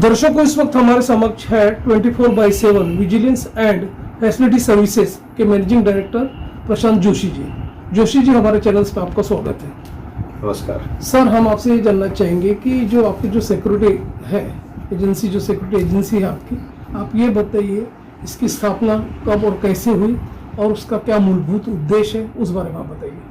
दर्शकों, इस वक्त हमारे समक्ष है 24/7 विजिलेंस एंड फैसिलिटी सर्विसेज के मैनेजिंग डायरेक्टर प्रशांत जोशी जी। जोशी जी, हमारे चैनल पर आपका स्वागत है। नमस्कार सर, हम आपसे ये जानना चाहेंगे कि जो आपकी जो सिक्योरिटी है एजेंसी, जो सिक्योरिटी एजेंसी है आपकी, आप ये बताइए इसकी स्थापना कब और कैसे हुई और उसका क्या मूलभूत उद्देश्य है, उस बारे में आप बताइए।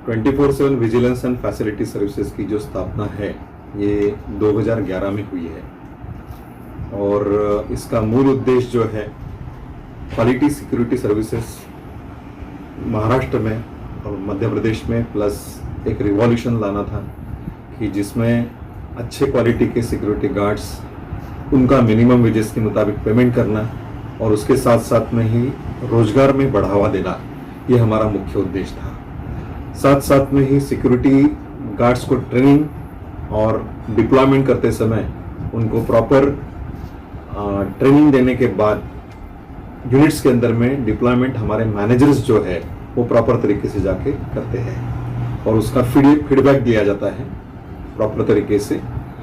24/7 विजिलेंस एंड फैसिलिटी सर्विसेज की जो स्थापना है ये 2011 में हुई है और इसका मूल उद्देश्य जो है क्वालिटी सिक्योरिटी सर्विसेज महाराष्ट्र में और मध्य प्रदेश में प्लस एक रिवॉल्यूशन लाना था कि जिसमें अच्छे क्वालिटी के सिक्योरिटी गार्ड्स उनका मिनिमम वेजेस के मुताबिक पेमेंट करना और उसके साथ साथ में ही रोजगार में बढ़ावा देना, ये हमारा मुख्य उद्देश्य था। साथ साथ में ही सिक्योरिटी गार्ड्स को ट्रेनिंग और डिप्लॉयमेंट करते समय उनको प्रॉपर ट्रेनिंग देने के बाद यूनिट्स के अंदर में डिप्लॉयमेंट हमारे मैनेजर्स जो है वो प्रॉपर तरीके से जाके करते हैं और उसका फीडबैक दिया जाता है प्रॉपर तरीके से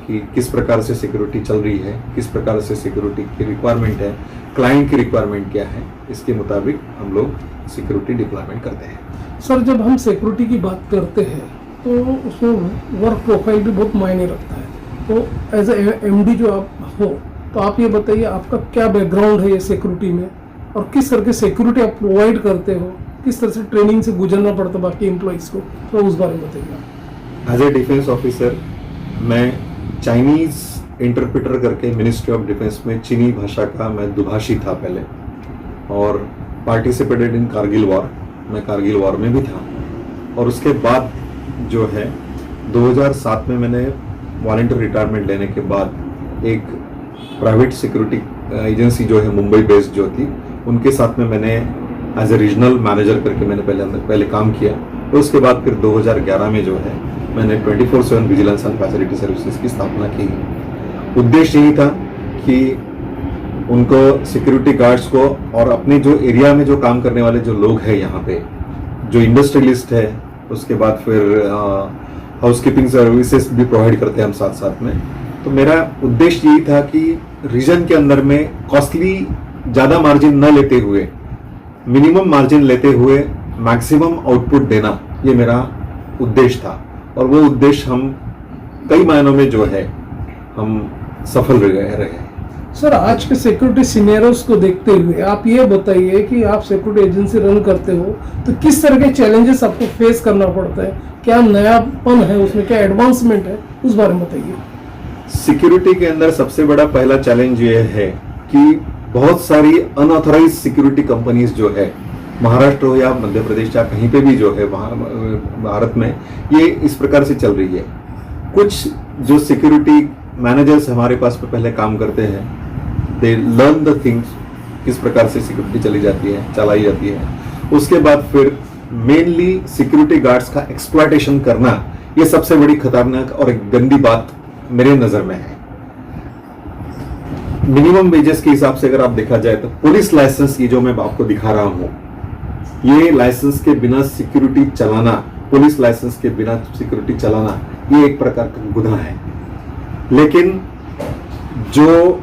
कि किस प्रकार से सिक्योरिटी चल रही है, किस प्रकार से सिक्योरिटी की रिक्वायरमेंट है, क्लाइंट की रिक्वायरमेंट क्या है, इसके मुताबिक हम लोग सिक्योरिटी डिप्लॉयमेंट करते हैं। सर, जब हम सिक्योरिटी की बात करते हैं तो उसमें वर्क प्रोफाइल भी बहुत मायने रखता है। तो एज ए एमडी जो आप हो, तो आप ये बताइए आपका क्या बैकग्राउंड है ये सिक्योरिटी में और किस तरह की सिक्योरिटी आप प्रोवाइड करते हो, किस तरह से ट्रेनिंग से गुजरना पड़ता है बाकी एम्प्लॉइज़ को, तो उस बारे में बताइए। एज ए डिफेंस ऑफिसर मैं चाइनीज़ इंटरप्रेटर करके मिनिस्ट्री ऑफ डिफेंस में चीनी भाषा का मैं दुभाषी था पहले और पार्टिसिपेटेड इन कारगिल वॉर, मैं कारगिल वॉर में भी था। और उसके बाद जो है 2007 में मैंने वॉलंटियर रिटायरमेंट लेने के बाद एक प्राइवेट सिक्योरिटी एजेंसी जो है मुंबई बेस्ड जो थी, उनके साथ में मैंने एज ए रीजनल मैनेजर करके मैंने पहले काम किया। तो उसके बाद फिर 2011 में जो है मैंने 24/7 विजिलेंस एंड फैसिलिटी सर्विसेज की स्थापना की। उद्देश्य यही था कि उनको सिक्योरिटी गार्ड्स को और अपने जो एरिया में जो काम करने वाले जो लोग हैं यहाँ पे, जो इंडस्ट्रियलिस्ट है, उसके बाद फिर हाउसकीपिंग सर्विसेज भी प्रोवाइड करते हैं हम साथ साथ में। तो मेरा उद्देश्य यही था कि रीजन के अंदर में कॉस्टली ज़्यादा मार्जिन न लेते हुए, मिनिमम मार्जिन लेते हुए मैक्सिमम आउटपुट देना, ये मेरा उद्देश्य था। और वो उद्देश्य हम कई मायनों में जो है हम सफल रहे। सर, आज के सिक्योरिटी सीनियर्स को देखते हुए आप ये बताइए कि आप सिक्योरिटी एजेंसी रन करते हो तो किस तरह के चैलेंजेस आपको फेस करना पड़ता है, क्या नयापन है उसमें, क्या एडवांसमेंट है, उस बारे में बताइए। सिक्योरिटी के अंदर सबसे बड़ा पहला चैलेंज ये है कि बहुत सारी अनऑथराइज सिक्योरिटी कंपनीज जो है महाराष्ट्र हो या मध्य प्रदेश या कहीं पे भी जो है भारत में, ये इस प्रकार से चल रही है। कुछ जो सिक्योरिटी मैनेजर्स हमारे पास पे पहले काम करते हैं, दे लर्न द थिंग्स, किस प्रकार से सिक्योरिटी चलाई जाती है। उसके बाद फिर मेनली सिक्योरिटी गार्ड्स का एक्सप्लॉयटेशन करना, ये सबसे बड़ी खतरनाक और एक गंदी बात मेरे नजर में है। मिनिमम वेजेस के हिसाब से अगर आप देखा जाए तो पुलिस लाइसेंस, ये जो मैं आपको दिखा रहा हूं, ये लाइसेंस के बिना सिक्योरिटी चलाना, पुलिस लाइसेंस के बिना सिक्योरिटी चलाना, ये एक प्रकार का गुनाह है। लेकिन जो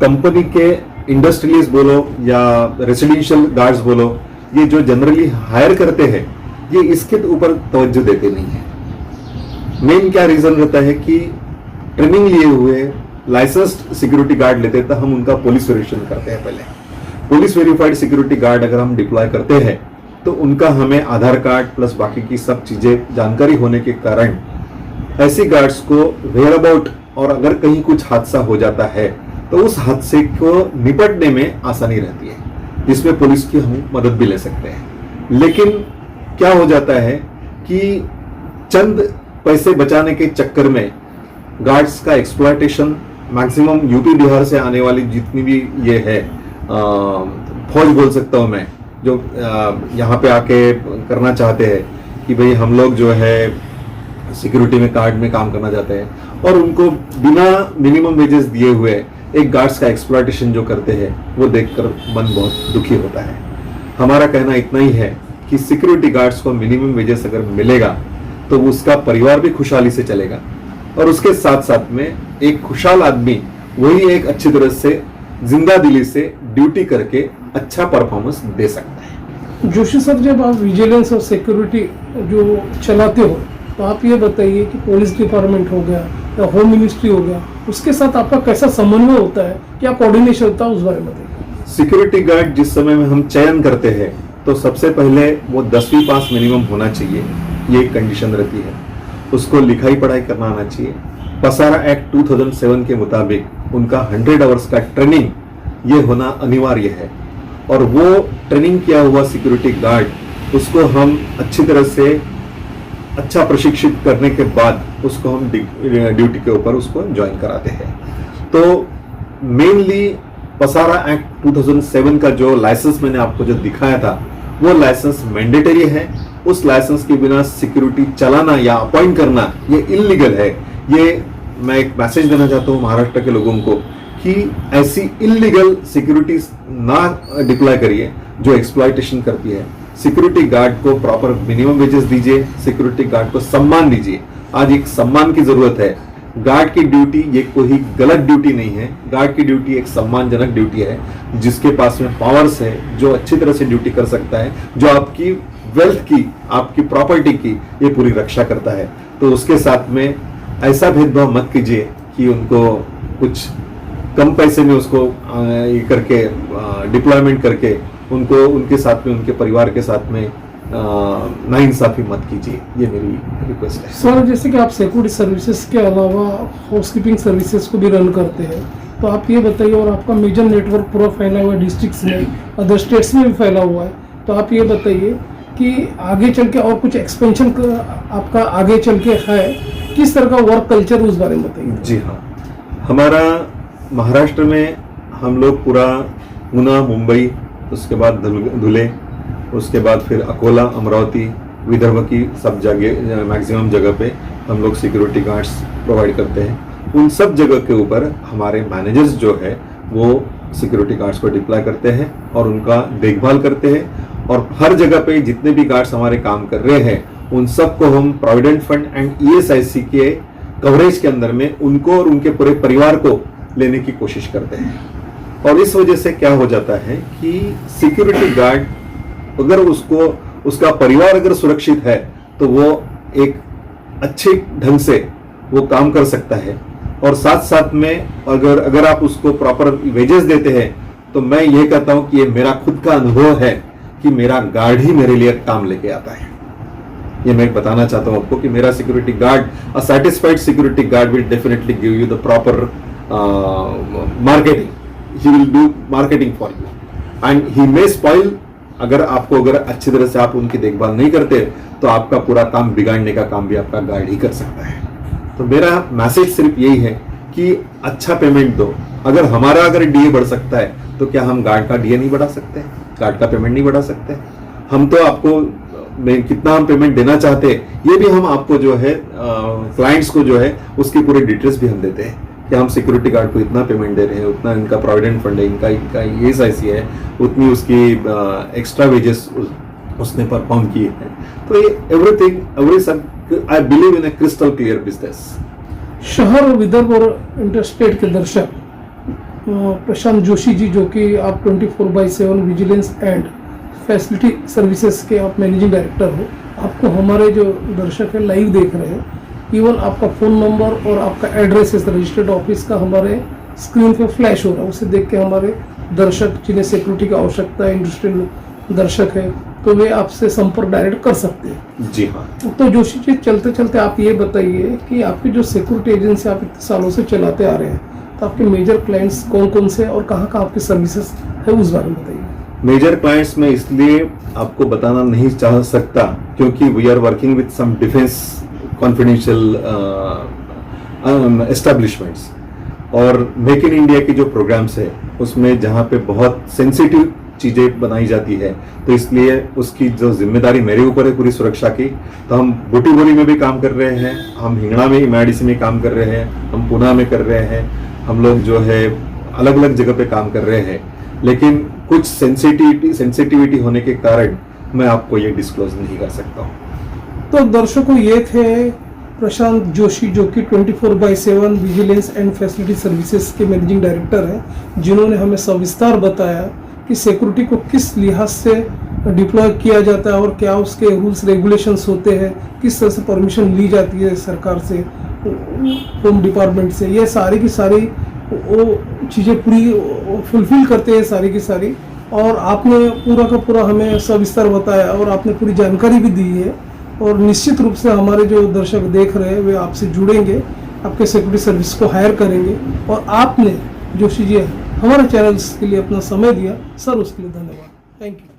कंपनी के इंडस्ट्रियलिस्ट बोलो या रेसिडेंशियल गार्ड्स बोलो, ये जो जनरली हायर करते हैं, ये इसके ऊपर तवज्जो देते नहीं है। मेन क्या रीजन रहता है कि ट्रेनिंग लिए हुए लाइसेंस्ड सिक्योरिटी गार्ड लेते तो हम उनका पुलिस वेरिफिकेशन करते हैं। पहले पुलिस वेरिफाइड सिक्योरिटी गार्ड अगर हम डिप्लॉय करते हैं तो उनका हमें आधार कार्ड प्लस बाकी की सब चीजें जानकारी होने के कारण ऐसे गार्ड्स को वेयर अबाउट, और अगर कहीं कुछ हादसा हो जाता है तो उस हादसे को निपटने में आसानी रहती है, जिसमें पुलिस की हम मदद भी ले सकते हैं। लेकिन क्या हो जाता है कि चंद पैसे बचाने के चक्कर में गार्ड्स का एक्सप्लॉयटेशन मैक्सिमम यूपी बिहार से आने वाली जितनी भी ये है फौज बोल सकता हूँ मैं, जो यहाँ पे आके करना चाहते हैं कि भाई हम लोग जो है सिक्योरिटी में कार्ड में काम करना चाहते हैं और उनको बिना मिनिमम वेजेस दिए हुए एक गार्ड्स का एक्सप्लॉयटेशन जो करते हैं, वो देखकर मन बहुत दुखी होता है। हमारा कहना इतना ही है कि सिक्योरिटी गार्ड्स को मिनिमम वेजेस अगर मिलेगा तो उसका परिवार भी खुशहाली से चलेगा और उसके साथ साथ में एक खुशहाल आदमी वही एक अच्छी तरह से जिंदा दिली से ड्यूटी करके अच्छा परफॉर्मेंस दे सकता है। जोशी सर, जब आप विजिलेंस और सिक्योरिटी जो चलाते हो तो आप ये बताइए कि पुलिस डिपार्टमेंट हो गया या होम मिनिस्ट्री हो गया, उसके साथ आपका कैसा समन्वय होता है, क्या कोऑर्डिनेशन होता है, उस बारे में बताइए। सिक्योरिटी गार्ड जिस समय में हम चयन करते हैं तो सबसे पहले वो 10वीं पास मिनिमम होना चाहिए, ये एक कंडीशन रहती है। उसको लिखाई पढ़ाई करना आना चाहिए। पसारा एक्ट 2007 के मुताबिक उनका 100 आवर्स का ट्रेनिंग ये होना अनिवार्य है, और वो ट्रेनिंग किया हुआ सिक्योरिटी गार्ड उसको हम अच्छी तरह से अच्छा प्रशिक्षित करने के बाद उसको हम ड्यूटी के ऊपर उसको ज्वाइन कराते हैं। तो मेनली पसारा एक्ट 2007 का जो लाइसेंस मैंने आपको जो दिखाया था वो लाइसेंस मैंडेटरी है। उस लाइसेंस के बिना सिक्योरिटी चलाना या अपॉइंट करना ये इलीगल है। ये मैं एक मैसेज देना चाहता हूँ महाराष्ट्र के लोगों को कि ऐसी इलीगल सिक्योरिटीज ना डिप्लॉय करिए जो एक्सप्लॉयटेशन करती है। सिक्योरिटी गार्ड को प्रॉपर मिनिमम वेजेस दीजिए, सिक्योरिटी गार्ड को सम्मान दीजिए। आज एक सम्मान की जरूरत है। गार्ड की ड्यूटी ये कोई गलत ड्यूटी नहीं है। गार्ड की ड्यूटी एक सम्मानजनक ड्यूटी है, जिसके पास में पावर्स है, जो अच्छी तरह से ड्यूटी कर सकता है, जो आपकी वेल्थ की, आपकी प्रॉपर्टी की ये पूरी रक्षा करता है। तो उसके साथ में ऐसा भेदभाव मत कीजिए कि उनको कुछ कम पैसे में उसको ये करके डिप्लॉयमेंट करके उनको उनके साथ में, उनके परिवार के साथ में नाइंसाफी मत कीजिए। ये मेरी रिक्वेस्ट है। सर, जैसे कि आप सिक्योरिटी सर्विसेज के अलावा हाउसकीपिंग सर्विसेज को भी रन करते हैं, तो आप ये बताइए, और आपका मेजर नेटवर्क पूरा फैला हुआ है डिस्ट्रिक्ट्स में, अदर स्टेट्स में भी फैला हुआ है, तो आप ये बताइए कि आगे चल के और कुछ एक्सपेंशन आपका आगे चल के है, किस तरह का वर्क कल्चर, उस बारे में बताइए। जी हाँ, हमारा महाराष्ट्र में हम लोग पूरा पुणे, मुंबई, उसके बाद धुले, उसके बाद फिर अकोला, अमरावती, विदर्भ की सब जगह, मैक्सिमम जगह पे हम लोग सिक्योरिटी गार्ड्स प्रोवाइड करते हैं। उन सब जगह के ऊपर हमारे मैनेजर्स जो है वो सिक्योरिटी गार्ड्स को डिप्लॉय करते हैं और उनका देखभाल करते हैं। और हर जगह पे जितने भी गार्ड्स हमारे काम कर रहे हैं उन सबको हम प्रोविडेंट फंड एंड ESIC के कवरेज के अंदर में उनको और उनके पूरे परिवार को लेने की कोशिश करते हैं। और इस वजह से क्या हो जाता है कि सिक्योरिटी गार्ड अगर उसका परिवार अगर सुरक्षित है तो वो एक अच्छे ढंग से वो काम कर सकता है। और साथ साथ में अगर आप उसको प्रॉपर वेजेस देते हैं तो मैं ये कहता हूं कि ये मेरा खुद का अनुभव है कि मेरा गार्ड ही मेरे लिए काम लेके आता है। ये मैं बताना चाहता हूं आपको कि मेरा security guard, a satisfied security guard will definitely give you the proper marketing. He will do marketing for you and he may spoil. अगर अच्छी तरह से आप उनकी देखभाल नहीं करते तो आपका पूरा काम बिगाड़ने का काम भी आपका गार्ड ही कर सकता है। तो मेरा मैसेज सिर्फ यही है कि अच्छा पेमेंट दो। अगर डीए बढ़ सकता है तो क्या हम गार्ड का डीए नहीं बढ़ा सकते? गार्ड का पेमेंट नहीं बढ़ा सकते? हम तो आपको कितना हम पेमेंट देना चाहते हैं ये भी हम आपको जो है क्लाइंट्स को जो है उसकी पूरी डिटेल्स भी हम देते हैं कि हम सिक्योरिटी गार्ड को इतना पेमेंट दे रहे हैं, उतना इनका प्रोविडेंट फंड है, इनका ESIC है, उतनी उसकी एक्स्ट्रा वेजेस उसने परफॉर्म किए हैं। तो ये everything I believe in A crystal clear business. शहर, विदर्भ और इंटरस्टेट के दर्शक, प्रशांत जोशी जी, जो कि आप 24/7 विजिलेंस एंड फैसिलिटी सर्विसेज के आप मैनेजिंग डायरेक्टर हो, आपको हमारे जो दर्शक है लाइव देख रहे हैं, इवन आपका फ़ोन नंबर और आपका एड्रेस इस रजिस्टर्ड ऑफिस का हमारे स्क्रीन पे फ्लैश हो रहा है। उसे देख के हमारे दर्शक जिन्हें सिक्योरिटी की आवश्यकता है, इंडस्ट्रियल दर्शक है, तो वे आपसे संपर्क डायरेक्ट कर सकते हैं। जी हाँ। तो जोशी जी, चलते चलते आप ये बताइए कि आपकी जो सिक्योरिटी एजेंसी आप इतने सालों से चलाते आ रहे हैं, तो आपके मेजर क्लाइंट्स कौन कौन से और कहाँ कहाँ आपकी सर्विसेज है, उस बारे में बताइए। मेजर क्लाइंट्स में इसलिए आपको बताना नहीं चाह सकता क्योंकि we are working with some defence confidential establishments और मेक इन इंडिया की जो प्रोग्राम्स है उसमें जहाँ पे बहुत सेंसिटिव चीज़ें बनाई जाती है, तो इसलिए उसकी जो जिम्मेदारी मेरे ऊपर है पूरी सुरक्षा की। तो हम बुटीबोरी में भी काम कर रहे हैं, हम हिंगणा में MIDC में काम कर रहे हैं, हम पुणे में कर रहे हैं, हम लोग जो है अलग अलग जगह पे काम कर रहे हैं। लेकिन कुछ सेंसिटिविटी होने के कारण मैं आपको ये डिस्क्लोज नहीं कर सकता हूँ। तो दर्शकों, ये थे प्रशांत जोशी, जो कि 24/7 विजिलेंस एंड फैसिलिटी सर्विसेज के मैनेजिंग डायरेक्टर हैं, जिन्होंने हमें सविस्तार बताया कि सिक्योरिटी को किस लिहाज से डिप्लॉय किया जाता है और क्या उसके रूल्स रेगुलेशंस होते हैं, किस तरह से परमिशन ली जाती है सरकार से, होम डिपार्टमेंट से। ये सारी की सारी वो चीज़ें पूरी फुलफिल करते हैं सारी की सारी। और आपने पूरा का पूरा हमें सविस्तार बताया और आपने पूरी जानकारी भी दी है। और निश्चित रूप से हमारे जो दर्शक देख रहे हैं वे आपसे जुड़ेंगे, आपके सिक्योरिटी सर्विस को हायर करेंगे। और आपने जोशी जी हमारे चैनल्स के लिए अपना समय दिया, सर उसके लिए धन्यवाद। Thank you.